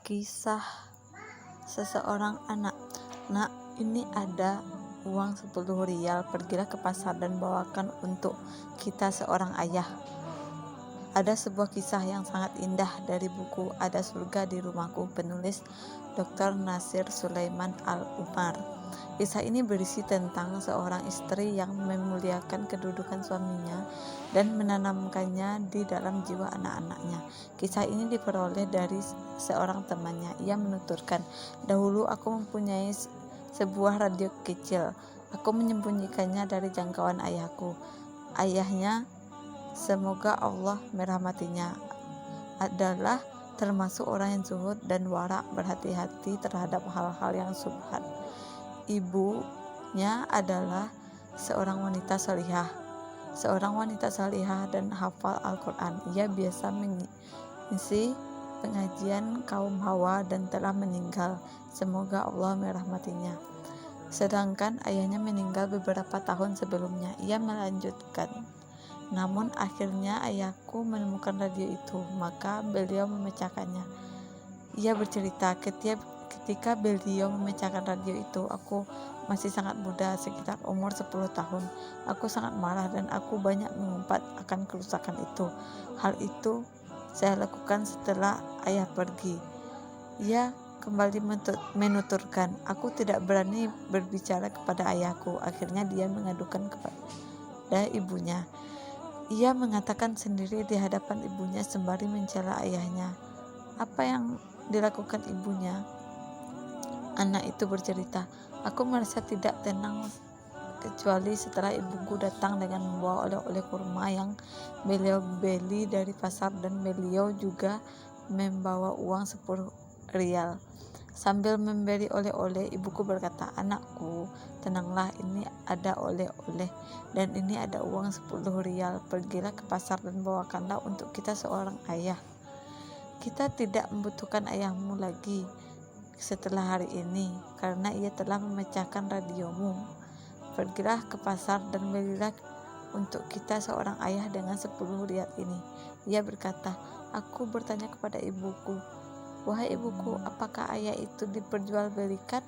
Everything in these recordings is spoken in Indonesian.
Kisah seseorang anak. Nak, ini ada uang 10 rial, pergilah ke pasar dan bawakan untuk kita seorang ayah. Ada sebuah kisah yang sangat indah dari buku Ada Surga di Rumahku, penulis Dr. Nasir Sulaiman Al-Umar. Kisah ini berisi tentang seorang istri yang memuliakan kedudukan suaminya dan menanamkannya di dalam jiwa anak-anaknya. Kisah ini diperoleh dari seorang temannya. Ia menuturkan, "Dahulu aku mempunyai sebuah radio kecil. Aku menyembunyikannya dari jangkauan ayahku. Ayahnya, semoga Allah merahmatinya, adalah termasuk orang yang zuhud dan wara, berhati-hati terhadap hal-hal yang syubhat. Ibunya adalah seorang wanita salihah dan hafal Al-Quran. Ia biasa mengisi pengajian kaum hawa dan telah meninggal, semoga Allah merahmatinya. Sedangkan ayahnya meninggal beberapa tahun sebelumnya." Ia melanjutkan, "Namun akhirnya ayahku menemukan radio itu, maka beliau memecahkannya." Ia bercerita, ketika beliau memecahkan radio itu, aku masih sangat muda, sekitar umur 10 tahun. Aku sangat marah dan aku banyak mengumpat akan kerusakan itu. Hal itu saya lakukan setelah ayah pergi. Ia kembali menuturkan, "Aku tidak berani berbicara kepada ayahku. Akhirnya dia mengadukan kepada ibunya. Ia mengatakan sendiri di hadapan ibunya sembari mencela ayahnya." "Apa yang dilakukan ibunya?" Anak itu bercerita, "Aku merasa tidak tenang kecuali setelah ibuku datang dengan membawa oleh-oleh kurma yang beliau beli dari pasar, dan beliau juga membawa uang 10 rial. Sambil memberi oleh-oleh, ibuku berkata, 'Anakku, tenanglah, ini ada oleh-oleh dan ini ada uang 10 rial. Pergilah ke pasar dan bawakanlah untuk kita seorang ayah. Kita tidak membutuhkan ayahmu lagi setelah hari ini, karena ia telah memecahkan radiomu. Pergilah ke pasar dan belilah untuk kita seorang ayah dengan 10 rial ini." Ia berkata, "Aku bertanya kepada ibuku, 'Wahai ibuku, apakah ayah itu diperjualbelikan?'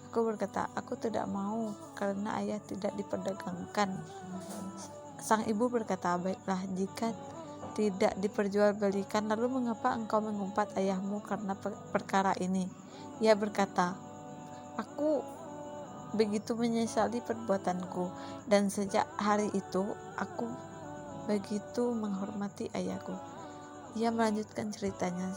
Aku berkata, 'Aku tidak mau, karena ayah tidak diperdagangkan.' Sang ibu berkata, 'Baiklah, jika tidak diperjualbelikan, lalu mengapa engkau mengumpat ayahmu karena perkara ini?' Ia berkata, 'Aku begitu menyesali perbuatanku, dan sejak hari itu aku begitu menghormati ayahku.' Ia melanjutkan ceritanya,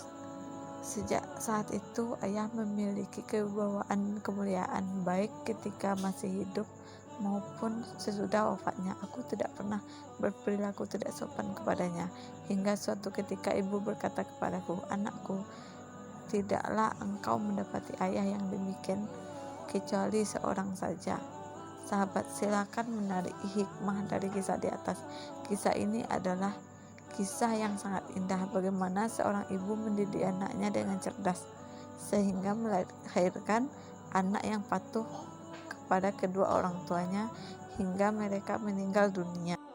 "Sejak saat itu ayah memiliki kewibawaan dan kemuliaan, baik ketika masih hidup maupun sesudah wafatnya. Aku tidak pernah berperilaku tidak sopan kepadanya, hingga suatu ketika ibu berkata kepadaku, 'Anakku, tidaklah engkau mendapati ayah yang demikian kecuali seorang saja.'" Sahabat, silakan menarik hikmah dari kisah di atas. Kisah ini adalah kisah yang sangat indah, bagaimana seorang ibu mendidik anaknya dengan cerdas sehingga melahirkan anak yang patuh kepada kedua orang tuanya hingga mereka meninggal dunia.